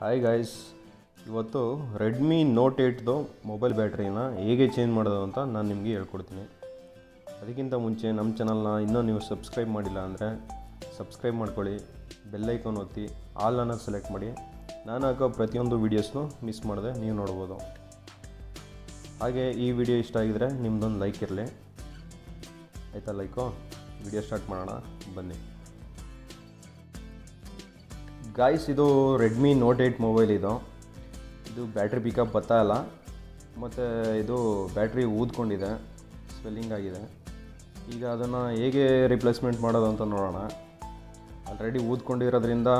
Hi guys, ಇವತ್ತು Redmi note 8ದು mobile ಬ್ಯಾಟ್ರಿನ ಹೇಗೆ change ಮಾಡೋದು ಅಂತ ನಾನು ನಿಮಗೆ ಹೇಳ್ಕೊಡ್ತೀನಿ. ಅದಕ್ಕಿಂತ ಮುಂಚೆ ನಮ್ಮ ಚಾನಲ್ನ ಇನ್ನೂ ನೀವು ಸಬ್ಸ್ಕ್ರೈಬ್ ಮಾಡಿಲ್ಲ ಅಂದರೆ ಸಬ್ಸ್ಕ್ರೈಬ್ ಮಾಡ್ಕೊಳ್ಳಿ, ಬೆಲ್ಲೈಕಾನ್ ಒತ್ತಿ ಆಲ್ ಅನ್ನೋದು ಸೆಲೆಕ್ಟ್ ಮಾಡಿ. ನಾನು ಹಾಕೋ ಪ್ರತಿಯೊಂದು ವೀಡಿಯೋಸ್ನು ಮಿಸ್ ಮಾಡದೆ ನೀವು ನೋಡ್ಬೋದು. ಹಾಗೆ ಈ ವಿಡಿಯೋ ಇಷ್ಟ ಆಗಿದರೆ ನಿಮ್ಮದೊಂದು ಲೈಕ್ ಇರಲಿ, ಆಯಿತಾ? ಲೈಕು. ವಿಡಿಯೋ ಸ್ಟಾರ್ಟ್ ಮಾಡೋಣ ಬನ್ನಿ. ಗಾಯ್ಸ್, ಇದು ರೆಡ್ಮಿ ನೋಟ್ 8 ಮೊಬೈಲ್. ಇದು ಬ್ಯಾಟ್ರಿ ಪಿಕಪ್ ಬರ್ತಾ ಇಲ್ಲ, ಮತ್ತು ಇದು ಬ್ಯಾಟ್ರಿ ಊದ್ಕೊಂಡಿದೆ, ಸ್ವೆಲ್ಲಿಂಗ್ ಆಗಿದೆ. ಈಗ ಅದನ್ನು ಹೇಗೆ ರಿಪ್ಲೇಸ್ಮೆಂಟ್ ಮಾಡೋದು ಅಂತ ನೋಡೋಣ. ಆಲ್ರೆಡಿ ಊದ್ಕೊಂಡಿರೋದ್ರಿಂದ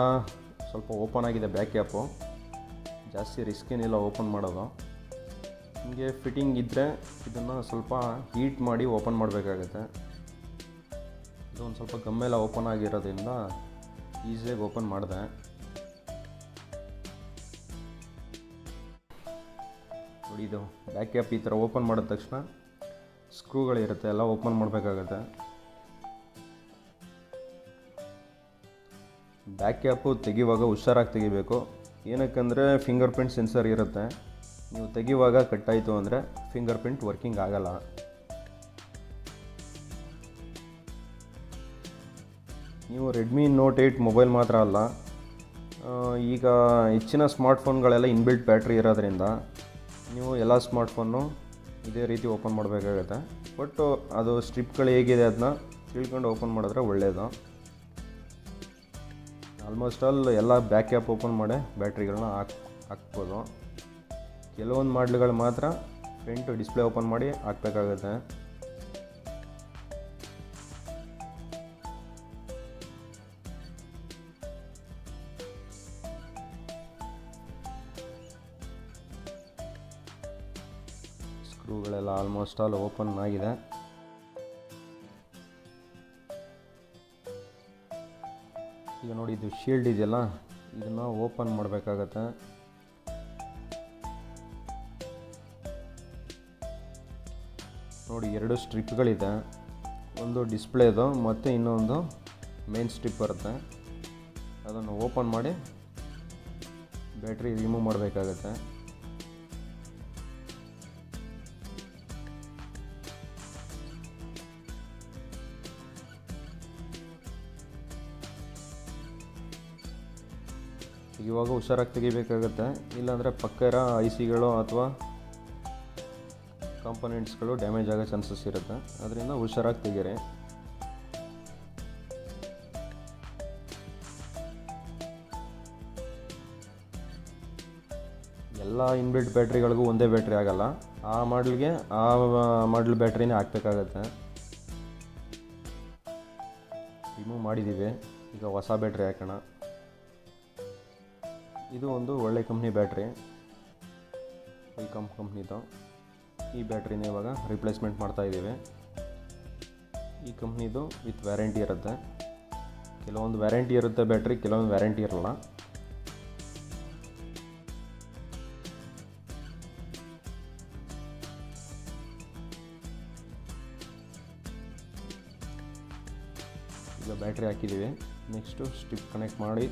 ಸ್ವಲ್ಪ ಓಪನ್ ಆಗಿದೆ ಬ್ಯಾಕ್ ಕ್ಯಾಪು, ಜಾಸ್ತಿ ರಿಸ್ಕ್ ಏನಿಲ್ಲ ಓಪನ್ ಮಾಡೋದು. ನಿಮಗೆ ಫಿಟ್ಟಿಂಗ್ ಇದ್ದರೆ ಇದನ್ನು ಸ್ವಲ್ಪ ಹೀಟ್ ಮಾಡಿ ಓಪನ್ ಮಾಡಬೇಕಾಗತ್ತೆ. ಇದು ಒಂದು ಸ್ವಲ್ಪ ಗಮ್ಮೆಲ್ಲ ಓಪನ್ ಆಗಿರೋದ್ರಿಂದ ಈಸಿಯಾಗಿ ಓಪನ್ ಮಾಡಿದೆ. ನೋಡಿ, ಇದು ಬ್ಯಾಕ್ ಕ್ಯಾಪ್ ಈ ಥರ ಓಪನ್ ಮಾಡಿದ ತಕ್ಷಣ ಸ್ಕ್ರೂಗಳಿರುತ್ತೆ, ಎಲ್ಲ ಓಪನ್ ಮಾಡಬೇಕಾಗತ್ತೆ. ಬ್ಯಾಕ್ ಕ್ಯಾಪು ತೆಗಿಯುವಾಗ ಹುಷಾರಾಗಿ ತೆಗಿಬೇಕು. ಏನಕ್ಕಂದರೆ ಫಿಂಗರ್ ಪ್ರಿಂಟ್ ಸೆನ್ಸರ್ ಇರುತ್ತೆ, ನೀವು ತೆಗಿಯುವಾಗ ಕಟ್ಟಾಯಿತು ಅಂದರೆ ಫಿಂಗರ್ ಪ್ರಿಂಟ್ ವರ್ಕಿಂಗ್ ಆಗಲ್ಲ. ನೀವು ರೆಡ್ಮಿ ನೋಟ್ 8 ಮೊಬೈಲ್ ಮಾತ್ರ ಅಲ್ಲ, ಈಗ ಹೆಚ್ಚಿನ ಸ್ಮಾರ್ಟ್ಫೋನ್ಗಳೆಲ್ಲ ಇನ್ಬಿಲ್ಟ್ ಬ್ಯಾಟ್ರಿ ಇರೋದ್ರಿಂದ ನೀವು ಎಲ್ಲ ಸ್ಮಾರ್ಟ್ಫೋನು ಇದೇ ರೀತಿ ಓಪನ್ ಮಾಡಬೇಕಾಗತ್ತೆ. ಬಟ್ ಅದು ಸ್ಟ್ರಿಪ್ಗಳು ಹೇಗಿದೆ ಅದನ್ನ ತಿಳ್ಕೊಂಡು ಓಪನ್ ಮಾಡಿದ್ರೆ ಒಳ್ಳೆಯದು. ಆಲ್ಮೋಸ್ಟ್ ಆಲ್ ಎಲ್ಲ ಬ್ಯಾಕ್ ಕ್ಯಾಪ್ ಓಪನ್ ಮಾಡಿ ಬ್ಯಾಟ್ರಿಗಳನ್ನ ಹಾಕ್ಬೋದು. ಕೆಲವೊಂದು ಮಾಡಲ್ಗಳು ಮಾತ್ರ ಫ್ರಂಟ್ ಡಿಸ್ಪ್ಲೇ ಓಪನ್ ಮಾಡಿ ಹಾಕಬೇಕಾಗತ್ತೆ. ಸ್ಕ್ರೂಗಳೆಲ್ಲ ಆಲ್ಮೋಸ್ಟ್ ಆಲ್ ಓಪನ್ ಆಗಿದೆ. ಈಗ ನೋಡಿ, ಇದು ಶೀಲ್ಡ್ ಇದೆಯಲ್ಲ, ಇದನ್ನು ಓಪನ್ ಮಾಡಬೇಕಾಗತ್ತೆ. ನೋಡಿ, ಎರಡು ಸ್ಟ್ರಿಪ್ಗಳಿದೆ, ಒಂದು ಡಿಸ್ಪ್ಲೇದು ಮತ್ತು ಇನ್ನೊಂದು ಮೇನ್ ಸ್ಟ್ರಿಪ್ ಬರುತ್ತೆ. ಅದನ್ನು ಓಪನ್ ಮಾಡಿ ಬ್ಯಾಟ್ರಿ ರಿಮೂವ್ ಮಾಡಬೇಕಾಗತ್ತೆ. ಇವಾಗ ಹುಷಾರಾಗಿ ತೆಗಿಬೇಕಾಗತ್ತೆ, ಇಲ್ಲಾಂದರೆ ಪಕ್ಕ ಇರೋ ICಗಳು ಅಥವಾ ಕಾಂಪೊನೆಂಟ್ಸ್ಗಳು ಡ್ಯಾಮೇಜ್ ಆಗೋ ಚಾನ್ಸಸ್ ಇರುತ್ತೆ. ಅದರಿಂದ ಹುಷಾರಾಗಿ ತೆಗೀರಿ. ಎಲ್ಲ ಇನ್ಬಿಲ್ಟ್ ಬ್ಯಾಟ್ರಿಗಳಿಗೂ ಒಂದೇ ಬ್ಯಾಟ್ರಿ ಆಗಲ್ಲ, ಆ ಮಾಡಲ್ಗೆ ಆ ಮಾಡಲ್ ಬ್ಯಾಟ್ರಿನೇ ಹಾಕಬೇಕಾಗತ್ತೆ. ರಿಮೂವ್ ಮಾಡಿದ್ದೀವಿ, ಈಗ ಹೊಸ ಬ್ಯಾಟ್ರಿ ಹಾಕೋಣ. ಇದು ಒಂದು ಒಳ್ಳೆ ಕಂಪ್ನಿ ಬ್ಯಾಟ್ರಿ, ಕಂಪ್ನಿದು. ಈ ಬ್ಯಾಟ್ರಿನ ಇವಾಗ ರಿಪ್ಲೇಸ್ಮೆಂಟ್ ಮಾಡ್ತಾಯಿದ್ದೀವಿ. ಈ ಕಂಪ್ನಿದು ವಿತ್ ವ್ಯಾರಂಟಿ ಇರುತ್ತೆ. ಕೆಲವೊಂದು ವ್ಯಾರಂಟಿ ಇರುತ್ತೆ ಬ್ಯಾಟ್ರಿ, ಕೆಲವೊಂದು ವ್ಯಾರಂಟಿ ಇರಲ್ಲ. ಈಗ ಬ್ಯಾಟ್ರಿ ಹಾಕಿದ್ದೀವಿ, ನೆಕ್ಸ್ಟು ಸ್ಟ್ರಿಪ್ ಕನೆಕ್ಟ್ ಮಾಡಿ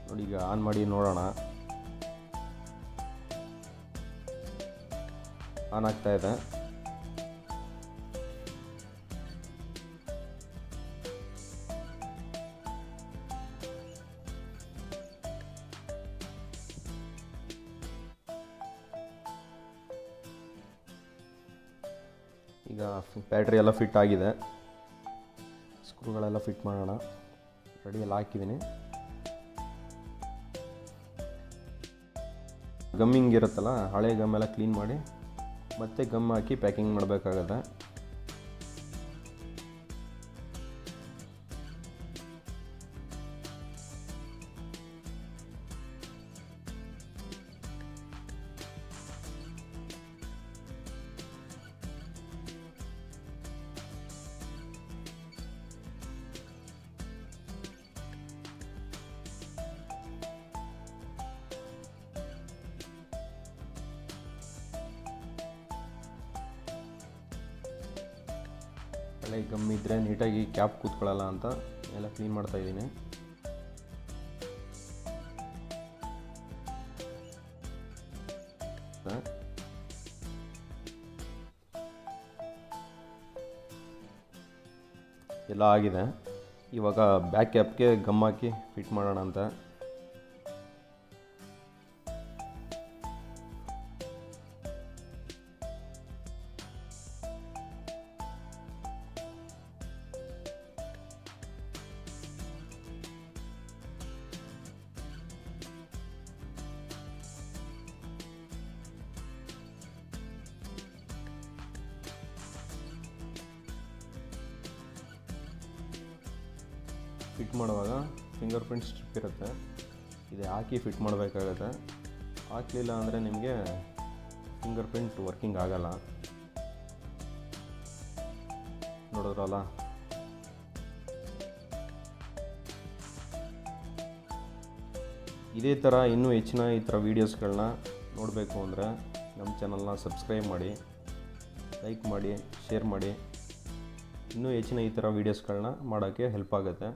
ನೋಡಿ. ಈಗ ಆನ್ ಮಾಡಿ ನೋಡೋಣ. ಆನ್ ಆಗ್ತಾ ಇದೆ. ಈಗ ಬ್ಯಾಟ್ರಿ ಎಲ್ಲ ಫಿಟ್ ಆಗಿದೆ. ಸ್ಕ್ರೂಗಳೆಲ್ಲ ಫಿಟ್ ಮಾಡೋಣ. ರೆಡಿ ಎಲ್ಲ ಹಾಕಿದ್ದೀನಿ. ಗಮ್ಮಿಂಗ್ ಇರುತ್ತಲ್ಲ, ಹಳೆ ಗಮ್ಮೆಲ್ಲ ಕ್ಲೀನ್ ಮಾಡಿ ಮತ್ತೆ ಗಮ್ ಹಾಕಿ ಪ್ಯಾಕಿಂಗ್ ಮಾಡಬೇಕಾಗತ್ತೆ. ಮೇಲೆ ಗಮ್ ಇದ್ದರೆ ನೀಟಾಗಿ ಕ್ಯಾಪ್ ಕೂತ್ಕೊಳ್ಳಲ್ಲ ಅಂತ ಎಲ್ಲ ಕ್ಲೀನ್ ಮಾಡ್ತಾಯಿದ್ದೀನಿ. ಎಲ್ಲ ಆಗಿದೆ. ಇವಾಗ ಬ್ಯಾಕ್ ಕ್ಯಾಪ್ಗೆ ಗಮ್ ಹಾಕಿ ಫಿಟ್ ಮಾಡೋಣ ಅಂತ. ಫಿಟ್ ಮಾಡುವಾಗ ಫಿಂಗರ್ ಪ್ರಿಂಟ್ ಸ್ಟ್ರಿಪ್ ಇರುತ್ತೆ, ಇದು ಹಾಕಿ ಫಿಟ್ ಮಾಡಬೇಕಾಗತ್ತೆ. ಹಾಕಲಿಲ್ಲ ಅಂದರೆ ನಿಮಗೆ ಫಿಂಗರ್ ಪ್ರಿಂಟ್ ವರ್ಕಿಂಗ್ ಆಗಲ್ಲ. ನೋಡಿದ್ರಲ್ಲ, ಇದೇ ಥರ ಇನ್ನೂ ಹೆಚ್ಚಿನ ಈ ಥರ ವೀಡಿಯೋಸ್ಗಳನ್ನ ನೋಡಬೇಕು ಅಂದರೆ ನಮ್ಮ ಚಾನಲ್ನ ಸಬ್ಸ್ಕ್ರೈಬ್ ಮಾಡಿ, ಲೈಕ್ ಮಾಡಿ, ಶೇರ್ ಮಾಡಿ. ಇನ್ನೂ ಹೆಚ್ಚಿನ ಈ ಥರ ವೀಡಿಯೋಸ್ಗಳನ್ನ ಮಾಡೋಕ್ಕೆ ಹೆಲ್ಪ್ ಆಗುತ್ತೆ.